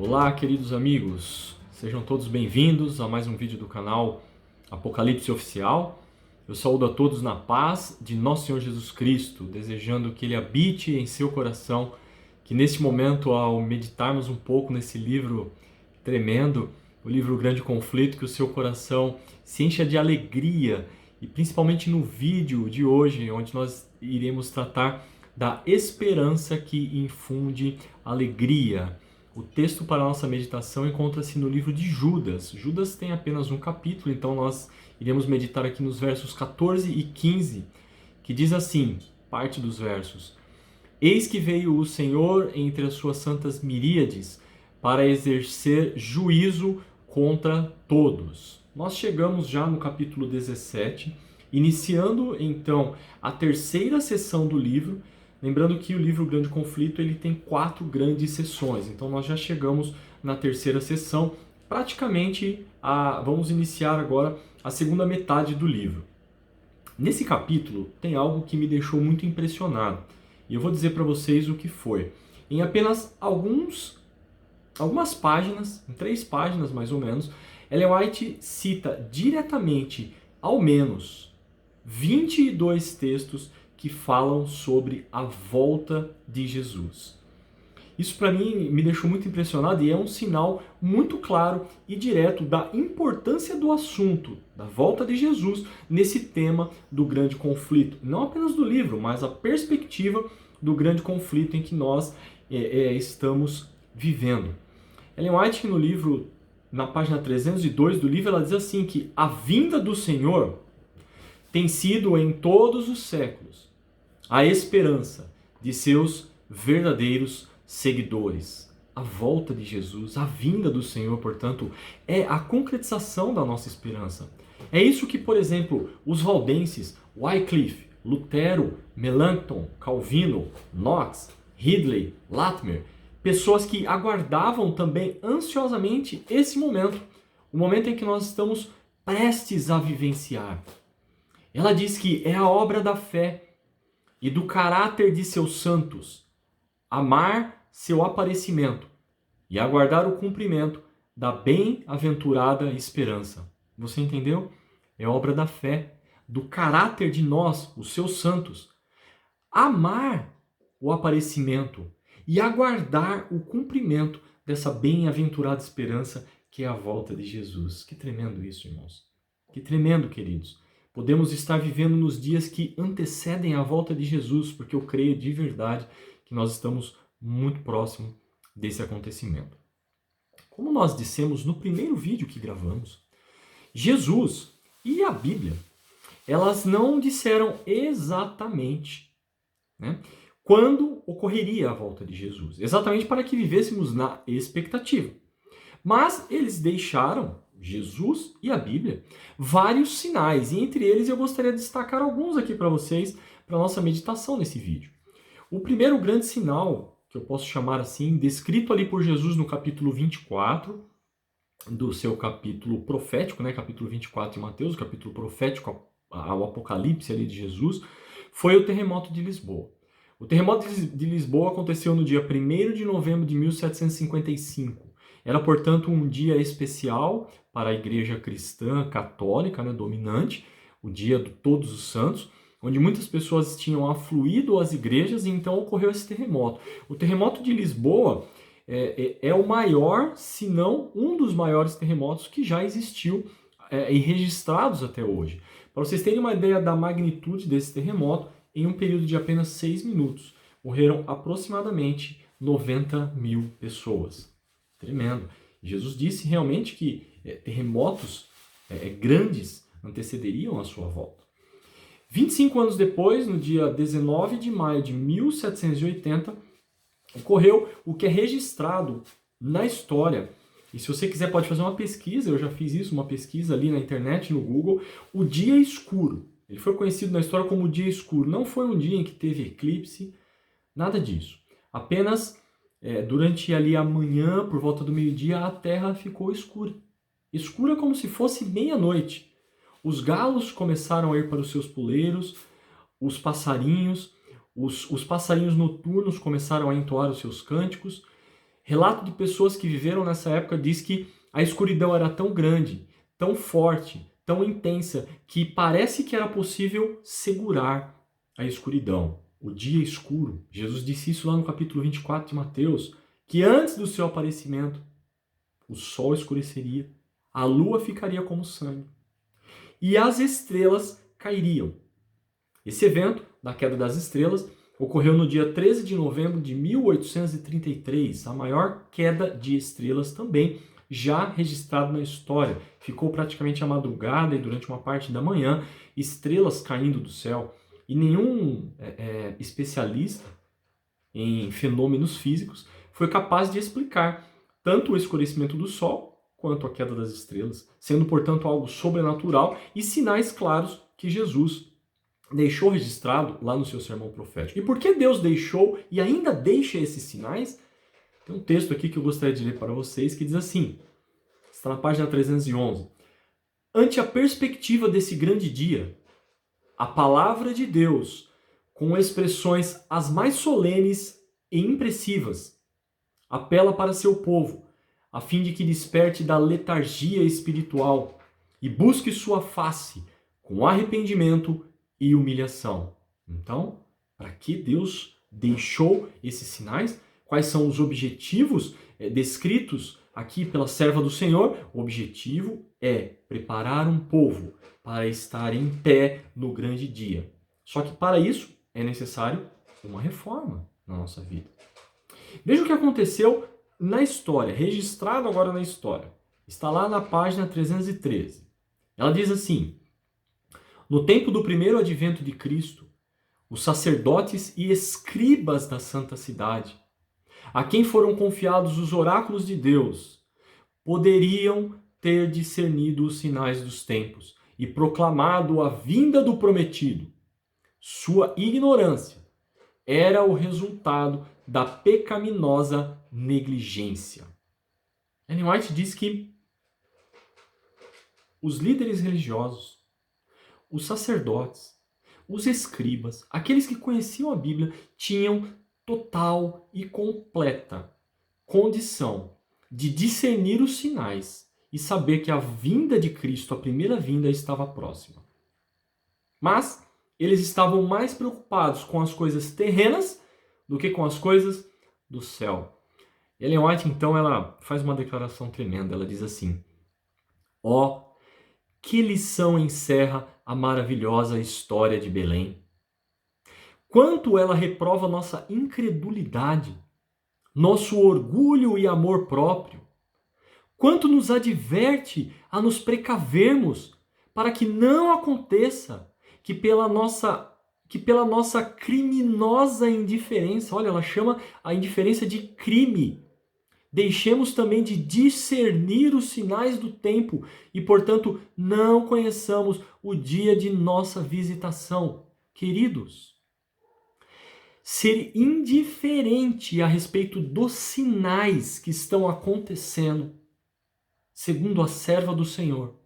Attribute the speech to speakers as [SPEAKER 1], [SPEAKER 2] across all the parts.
[SPEAKER 1] Olá, queridos amigos, sejam todos bem-vindos a mais um vídeo do canal Apocalipse Oficial. Eu saúdo a todos na paz de Nosso Senhor Jesus Cristo, desejando que Ele habite em seu coração, que neste momento, ao meditarmos um pouco nesse livro tremendo, o livro Grande Conflito, que o seu coração se encha de alegria, e principalmente no vídeo de hoje, onde nós iremos tratar da esperança que infunde alegria. O texto para a nossa meditação encontra-se no livro de Judas. Judas tem apenas um capítulo, então nós iremos meditar aqui nos versos 14 e 15, que diz assim, parte dos versos: Eis que veio o Senhor entre as suas santas miríades para exercer juízo contra todos. Nós chegamos já no capítulo 17, iniciando então a terceira sessão do livro. Lembrando que o livro Grande Conflito ele tem 4 grandes sessões, então nós já chegamos na terceira sessão. Praticamente vamos iniciar agora a segunda metade do livro. Nesse capítulo tem algo que me deixou muito impressionado e eu vou dizer para vocês o que foi. Em apenas algumas páginas, em 3 páginas mais ou menos, Ellen White cita diretamente ao menos 22 textos que falam sobre a volta de Jesus. Isso para mim me deixou muito impressionado e é um sinal muito claro e direto da importância do assunto, da volta de Jesus, nesse tema do grande conflito. Não apenas do livro, mas a perspectiva do grande conflito em que nós estamos vivendo. Ellen White, no livro, na página 302 do livro, ela diz assim que a vinda do Senhor tem sido em todos os séculos a esperança de seus verdadeiros seguidores. A volta de Jesus, a vinda do Senhor, portanto, é a concretização da nossa esperança. É isso que, por exemplo, os valdenses, Wycliffe, Lutero, Melanchthon, Calvino, Knox, Ridley, Latimer, pessoas que aguardavam também ansiosamente esse momento, o momento em que nós estamos prestes a vivenciar. Ela diz que é a obra da fé e do caráter de seus santos, amar seu aparecimento e aguardar o cumprimento da bem-aventurada esperança. Você entendeu? É obra da fé, do caráter de nós, os seus santos, amar o aparecimento e aguardar o cumprimento dessa bem-aventurada esperança que é a volta de Jesus. Que tremendo isso, irmãos. Que tremendo, queridos. Podemos estar vivendo nos dias que antecedem a volta de Jesus, porque eu creio de verdade que nós estamos muito próximo desse acontecimento. Como nós dissemos no primeiro vídeo que gravamos, Jesus e a Bíblia, elas não disseram exatamente, quando ocorreria a volta de Jesus, exatamente para que vivêssemos na expectativa. Mas eles deixaram, Jesus e a Bíblia, vários sinais, e entre eles eu gostaria de destacar alguns aqui para vocês, para a nossa meditação nesse vídeo. O primeiro grande sinal, que eu posso chamar assim, descrito ali por Jesus no capítulo 24, do seu capítulo profético, capítulo 24 de Mateus, capítulo profético ao Apocalipse ali de Jesus, foi o terremoto de Lisboa. O terremoto de Lisboa aconteceu no dia 1º de novembro de 1755. Era, portanto, um dia especial para a igreja cristã católica, dominante, o dia de Todos os Santos, onde muitas pessoas tinham afluído às igrejas e então ocorreu esse terremoto. O terremoto de Lisboa é o maior, se não um dos maiores terremotos que já existiu e registrados até hoje. Para vocês terem uma ideia da magnitude desse terremoto, em um período de apenas 6 minutos, morreram aproximadamente 90 mil pessoas. Tremendo. Jesus disse realmente que terremotos grandes antecederiam a sua volta. 25 anos depois, no dia 19 de maio de 1780, ocorreu o que é registrado na história. E se você quiser pode fazer uma pesquisa, eu já fiz isso, uma pesquisa ali na internet, no Google, o dia escuro. Ele foi conhecido na história como o dia escuro. Não foi um dia em que teve eclipse, nada disso. Apenas durante ali a manhã, por volta do meio-dia, a terra ficou escura. Escura como se fosse meia-noite. Os galos começaram a ir para os seus puleiros, os passarinhos noturnos começaram a entoar os seus cânticos, Relato de pessoas que viveram nessa época diz que a escuridão era tão grande, tão forte, tão intensa, que parece que era possível segurar a escuridão, o dia escuro. Jesus disse isso lá no capítulo 24 de Mateus, que antes do seu aparecimento, o sol escureceria, a lua ficaria como sangue e as estrelas cairiam. Esse evento, da queda das estrelas, ocorreu no dia 13 de novembro de 1833, a maior queda de estrelas também já registrada na história. Ficou praticamente a madrugada e durante uma parte da manhã, estrelas caindo do céu. E nenhum especialista em fenômenos físicos foi capaz de explicar tanto o escurecimento do Sol quanto a queda das estrelas, sendo, portanto, algo sobrenatural e sinais claros que Jesus deixou registrado lá no seu sermão profético. E por que Deus deixou e ainda deixa esses sinais? Tem um texto aqui que eu gostaria de ler para vocês que diz assim, está na página 311. Ante a perspectiva desse grande dia, a palavra de Deus, com expressões as mais solenes e impressivas, apela para seu povo, a fim de que desperte da letargia espiritual e busque sua face com arrependimento e humilhação. Então, para que Deus deixou esses sinais? Quais são os objetivos descritos aqui pela serva do Senhor? O objetivo é preparar um povo para estar em pé no grande dia. Só que para isso é necessário uma reforma na nossa vida. Veja o que aconteceu na história, registrado agora na história. Está lá na página 313. Ela diz assim: no tempo do primeiro advento de Cristo, os sacerdotes e escribas da santa cidade, a quem foram confiados os oráculos de Deus, poderiam ter discernido os sinais dos tempos e proclamado a vinda do prometido. Sua ignorância era o resultado da pecaminosa negligência. Ellen White diz que os líderes religiosos, os sacerdotes, os escribas, aqueles que conheciam a Bíblia, tinham total e completa condição de discernir os sinais e saber que a vinda de Cristo, a primeira vinda, estava próxima. Mas eles estavam mais preocupados com as coisas terrenas do que com as coisas do céu. Ellen White, então, ela faz uma declaração tremenda. Ela diz assim: ó, que lição encerra a maravilhosa história de Belém. Quanto ela reprova nossa incredulidade, nosso orgulho e amor próprio. Quanto nos adverte a nos precavermos para que não aconteça que pela nossa criminosa indiferença, olha, ela chama a indiferença de crime, deixemos também de discernir os sinais do tempo e, portanto, não conheçamos o dia de nossa visitação. Queridos, ser indiferente a respeito dos sinais que estão acontecendo, segundo a serva do Senhor,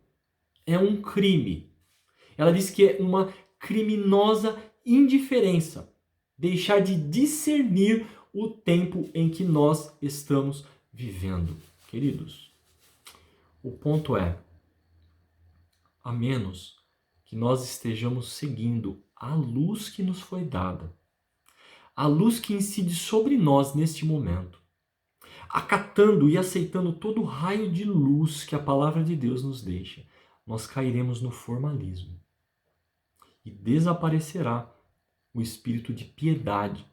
[SPEAKER 1] é um crime. Ela diz que é uma criminosa indiferença deixar de discernir o tempo em que nós estamos vivendo. Queridos, o ponto é, a menos que nós estejamos seguindo a luz que nos foi dada, a luz que incide sobre nós neste momento, acatando e aceitando todo o raio de luz que a palavra de Deus nos deixa, nós cairemos no formalismo. E desaparecerá o espírito de piedade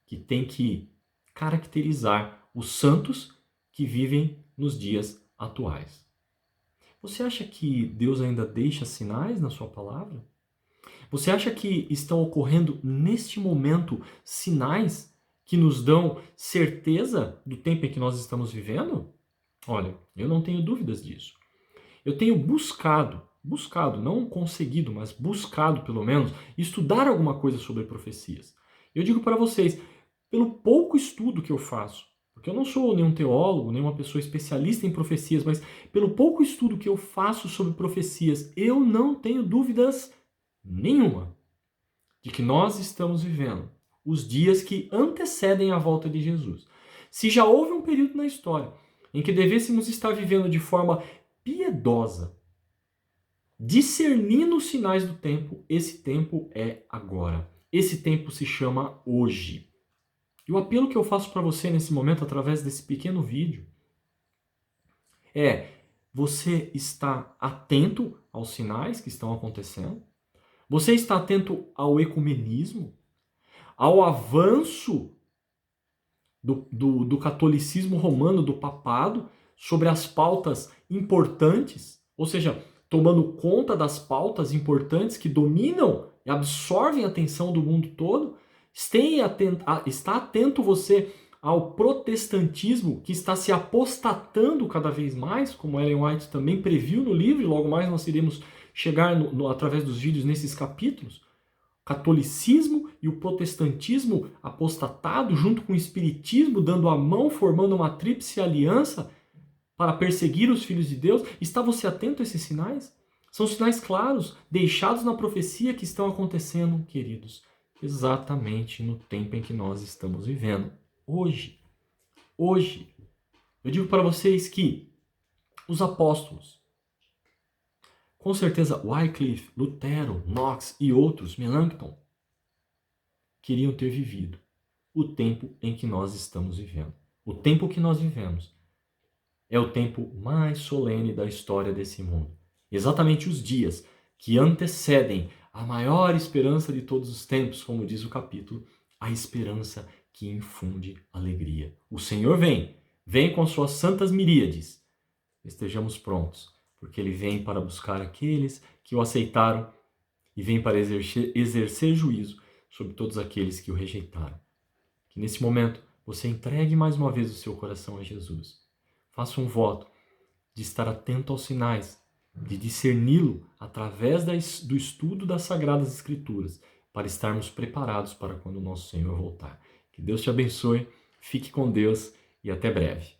[SPEAKER 1] que tem que caracterizar os santos que vivem nos dias atuais. Você acha que Deus ainda deixa sinais na sua palavra? Você acha que estão ocorrendo neste momento sinais que nos dão certeza do tempo em que nós estamos vivendo? Olha, eu não tenho dúvidas disso. Eu tenho buscado, não conseguido, mas buscado pelo menos, estudar alguma coisa sobre profecias. Eu digo para vocês, pelo pouco estudo que eu faço, porque eu não sou nenhum teólogo, nem uma pessoa especialista em profecias, mas pelo pouco estudo que eu faço sobre profecias, eu não tenho dúvidas nenhuma de que nós estamos vivendo os dias que antecedem a volta de Jesus. Se já houve um período na história em que devêssemos estar vivendo de forma piedosa, discernindo os sinais do tempo, esse tempo é agora. Esse tempo se chama hoje. E o apelo que eu faço para você nesse momento, através desse pequeno vídeo, é: você está atento aos sinais que estão acontecendo? Você está atento ao ecumenismo? Ao avanço do catolicismo romano, do papado, sobre as pautas importantes? Ou seja, tomando conta das pautas importantes que dominam e absorvem a atenção do mundo todo? Está atento você ao protestantismo que está se apostatando cada vez mais, como Ellen White também previu no livro, e logo mais nós iremos chegar através dos vídeos nesses capítulos? O catolicismo e o protestantismo apostatado, junto com o espiritismo, dando a mão, formando uma tríplice aliança para perseguir os filhos de Deus. Está você atento a esses sinais? São sinais claros, deixados na profecia, que estão acontecendo, queridos, exatamente no tempo em que nós estamos vivendo. Hoje. Hoje. Eu digo para vocês que os apóstolos, com certeza Wycliffe, Lutero, Knox e outros, Melanchthon, queriam ter vivido o tempo em que nós estamos vivendo. O tempo que nós vivemos é o tempo mais solene da história desse mundo. Exatamente os dias que antecedem a maior esperança de todos os tempos, como diz o capítulo, a esperança que infunde alegria. O Senhor vem com suas santas miríades. Estejamos prontos, porque Ele vem para buscar aqueles que o aceitaram e vem para exercer juízo sobre todos aqueles que o rejeitaram. Que nesse momento você entregue mais uma vez o seu coração a Jesus. Faça um voto de estar atento aos sinais, de discerni-lo através do estudo das Sagradas Escrituras, para estarmos preparados para quando o nosso Senhor voltar. Que Deus te abençoe, fique com Deus e até breve.